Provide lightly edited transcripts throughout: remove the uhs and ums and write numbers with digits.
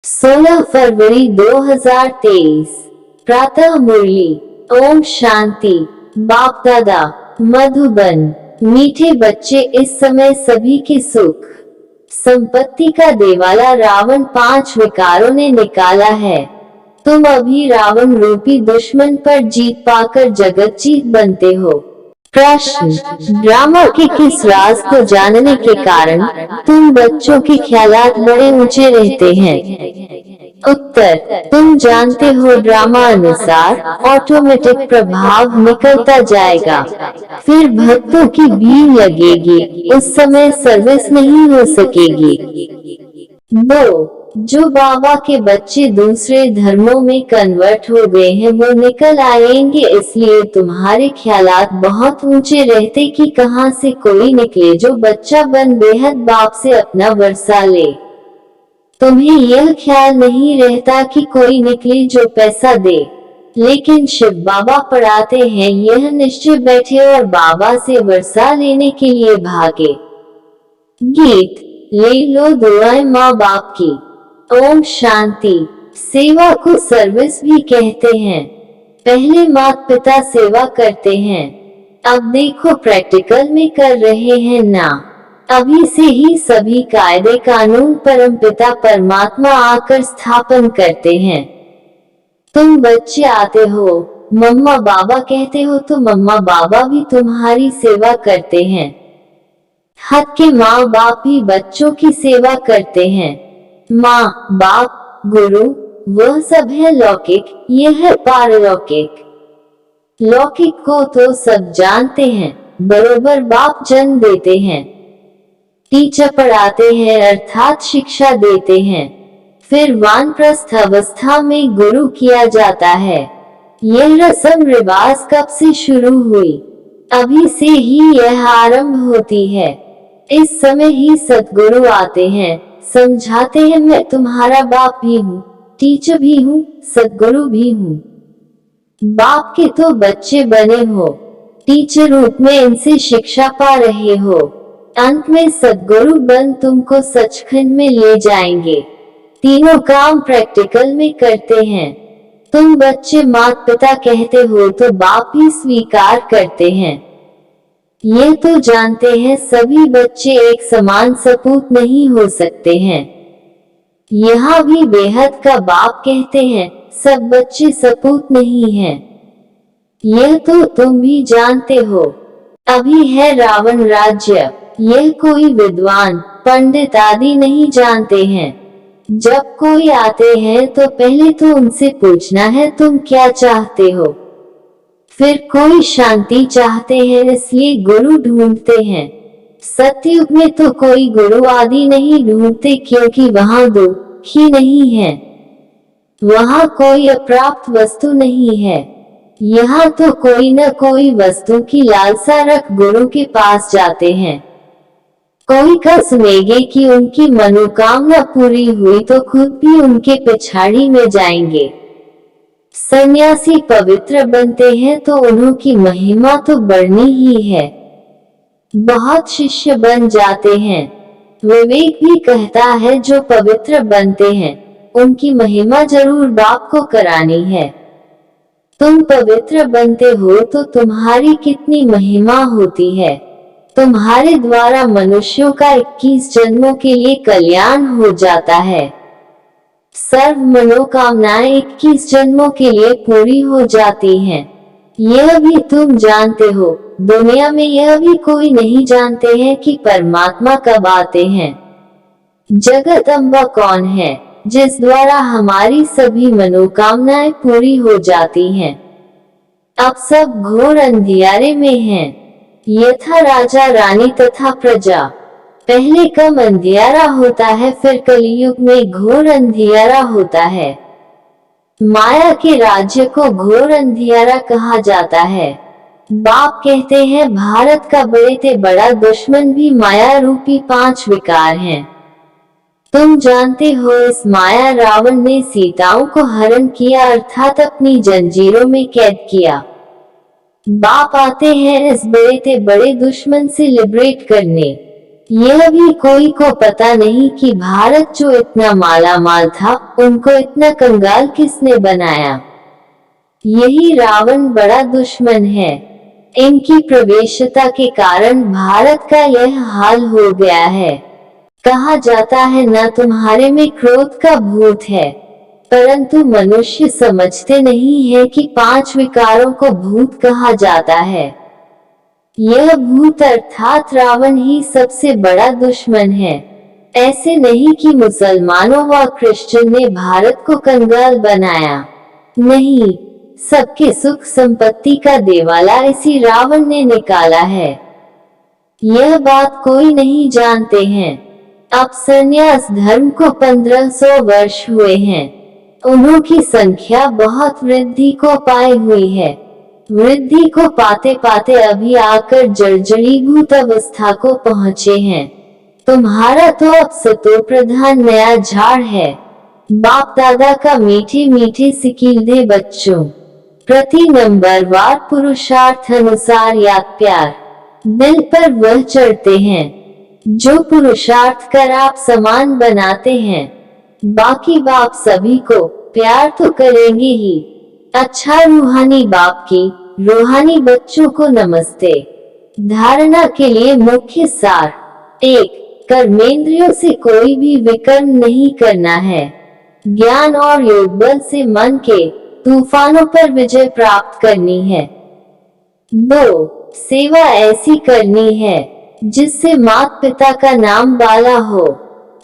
16 फरवरी 2023 प्रातः मुरली। ओम शांति। बाप दादा मधुबन। मीठे बच्चे, इस समय सभी के सुख संपत्ति का देवाला रावण 5 विकारों ने निकाला है। तुम अभी रावण रूपी दुश्मन पर जीत पाकर जगतजीत बनते हो। प्रश्न, ड्रामा के किस राज को जानने के कारण तुम बच्चों के ख्यालात बड़े ऊंचे रहते हैं? उत्तर, तुम जानते हो ड्रामा अनुसार ऑटोमेटिक प्रभाव निकलता जाएगा, फिर भक्तों की भीड़ लगेगी, उस समय सर्विस नहीं हो सकेगी। 2. जो बाबा के बच्चे दूसरे धर्मों में कन्वर्ट हो गए हैं वो निकल आएंगे, इसलिए तुम्हारे ख्यालात बहुत ऊंचे रहते कि कहां से कोई निकले जो बच्चा बन बेहद बाप से अपना वर्षा ले। तुम्हें यह ख्याल नहीं रहता कि कोई निकले जो पैसा दे, लेकिन शिव बाबा पढ़ाते हैं यह निश्चय बैठे और बाबा से वर्षा लेने के लिए भागे। गीत, ले लो दुआएं माँ बाप की। ओम शांति। सेवा को सर्विस भी कहते हैं। पहले माता पिता सेवा करते हैं, अब देखो प्रैक्टिकल में कर रहे हैं ना। अभी से ही सभी कायदे कानून परमपिता परमात्मा आकर स्थापन करते हैं। तुम बच्चे आते हो, मम्मा बाबा कहते हो तो मम्मा बाबा भी तुम्हारी सेवा करते हैं। हक के माँ बाप भी बच्चों की सेवा करते हैं। माँ बाप गुरु वह सब है लौकिक, यह है पारलौकिक। लौकिक को तो सब जानते हैं, बरोबर बाप जन्म देते हैं, टीचर पढ़ाते हैं अर्थात शिक्षा देते हैं, फिर वानप्रस्थ अवस्था में गुरु किया जाता है। यह रस्म रिवाज कब से शुरू हुई? अभी से ही यह आरंभ होती है। इस समय ही सद्गुरु आते हैं, समझाते हैं मैं तुम्हारा बाप भी हूँ, टीचर भी हूँ, सद्गुरु भी हूँ। बाप के तो बच्चे बने हो, टीचर रूप में इनसे शिक्षा पा रहे हो, अंत में सद्गुरु बन तुमको सचखंड में ले जाएंगे। तीनों काम प्रैक्टिकल में करते हैं। तुम बच्चे माता पिता कहते हो तो बाप भी स्वीकार करते हैं। यह तो जानते हैं सभी बच्चे एक समान सपूत नहीं हो सकते हैं। यहाँ भी बेहद का बाप कहते हैं सब बच्चे सपूत नहीं हैं। यह तो तुम भी जानते हो। अभी है रावण राज्य, यह कोई विद्वान पंडित आदि नहीं जानते हैं। जब कोई आते हैं तो पहले तो उनसे पूछना है तुम क्या चाहते हो, फिर कोई शांति चाहते हैं इसलिए गुरु ढूंढते हैं। सतयुग में तो कोई गुरु आदि नहीं ढूंढते क्योंकि वहाँ दुख ही नहीं है, वहाँ कोई अप्राप्त वस्तु नहीं है। यहाँ तो कोई न कोई वस्तु की लालसा रख गुरु के पास जाते हैं। कोई का सुनेंगे कि उनकी मनोकामना पूरी हुई तो खुद भी उनके पिछाड़ी में जाएंगे। सन्यासी पवित्र बनते हैं तो उन्हों की महिमा तो बढ़नी ही है। बहुत शिष्य बन जाते हैं। विवेक भी कहता है जो पवित्र बनते हैं उनकी महिमा जरूर बाप को करानी है। तुम पवित्र बनते हो तो तुम्हारी कितनी महिमा होती है। तुम्हारे द्वारा मनुष्यों का 21 जन्मों के लिए कल्याण हो जाता है। सर्व मनोकामनाएं 21 जन्मों के लिए पूरी हो जाती हैं। यह भी तुम जानते हो। दुनिया में यह भी कोई नहीं जानते हैं कि परमात्मा कब आते हैं। जगत अम्बा कौन है जिस द्वारा हमारी सभी मनोकामनाएं पूरी हो जाती हैं। अब सब घोर अंधियारे में हैं। यथा राजा रानी तथा प्रजा। पहले कम अंधियारा होता है, फिर कलयुग में घोर अंधियारा होता है। माया के राज्य को घोर अंधियारा कहा जाता है। बाप कहते हैं भारत का बड़े से बड़ा दुश्मन भी माया रूपी 5 विकार हैं। तुम जानते हो इस माया रावण ने सीताओं को हरण किया अर्थात अपनी जंजीरों में कैद किया। बाप आते हैं इस बड़े से बड़े दुश्मन से लिबरेट करने। यह भी कोई को पता नहीं कि भारत जो इतना मालामाल था, उनको इतना कंगाल किसने बनाया। यही रावण बड़ा दुश्मन है। इनकी प्रवेशता के कारण भारत का यह हाल हो गया है। कहा जाता है न तुम्हारे में क्रोध का भूत है, परंतु मनुष्य समझते नहीं है कि 5 विकारों को भूत कहा जाता है। यह भूत अर्थात रावण ही सबसे बड़ा दुश्मन है। ऐसे नहीं कि मुसलमानों व क्रिश्चियन ने भारत को कंगाल बनाया, नहीं, सबके सुख संपत्ति का देवाला इसी रावण ने निकाला है। यह बात कोई नहीं जानते हैं। अब संन्यास धर्म को 1500 वर्ष हुए हैं। उन्हों की संख्या बहुत वृद्धि को पाई हुई है। वृद्धि को पाते पाते अभी आकर जर्जरीभूत अवस्था को पहुँचे हैं। तुम्हारा तो अब सतो प्रधान नया झाड़ है। बाप दादा का मीठे मीठे सिकील बच्चों, प्रति नंबरवार पुरुषार्थ अनुसार याद प्यार दिल पर वह चढ़ते हैं जो पुरुषार्थ कर आप समान बनाते हैं। बाकी बाप सभी को प्यार तो करेंगे ही। अच्छा रूहानी बाप की रूहानी बच्चों को नमस्ते। धारणा के लिए मुख्य सार 1. कर्मेंद्रियों से कोई भी विकर्म नहीं करना है। ज्ञान और योग बल से मन के तूफानों पर विजय प्राप्त करनी है। 2. सेवा ऐसी करनी है जिससे माता पिता का नाम बाला हो,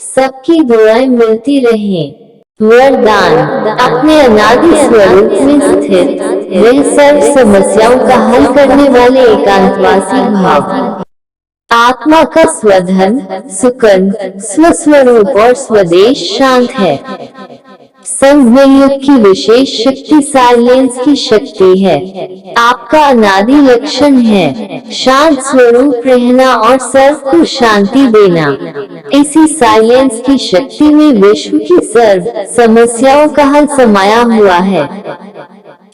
सबकी दुआएं मिलती रहें। वरदान अपने अनादि स्वरूप में स्थित वह सर्व समस्याओं का हल करने वाले एकांतवासी भाव। आत्मा का स्वधर्म, सुकर्म, स्वस्वरूप और स्वदेश शांत है। संघयोग की विशेष शक्ति साइलेंस की शक्ति है। आपका अनादि लक्षण है शांत स्वरूप रहना और सर्व को शांति देना। इसी साइलेंस की शक्ति में विश्व की सर्व समस्याओं का हल समाया हुआ है।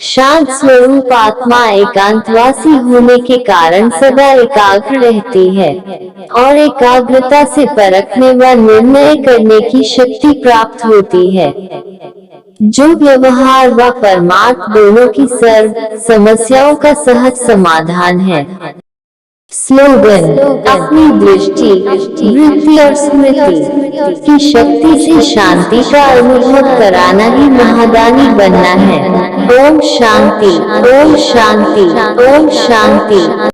शांत स्वरूप आत्मा एकांतवासी होने के कारण सदा एकाग्र रहती है और एकाग्रता से परखने व निर्णय करने की शक्ति प्राप्त होती है, जो व्यवहार व परमार्थ दोनों की सर्व समस्याओं का सहज समाधान है। स्लोगन अपनी दृष्टि, वृत्ति और स्मृति की शक्ति से शांति का अनुभव कराना ही महादानी बनना है। ओम शांति, ओम शांति, ओम शांति।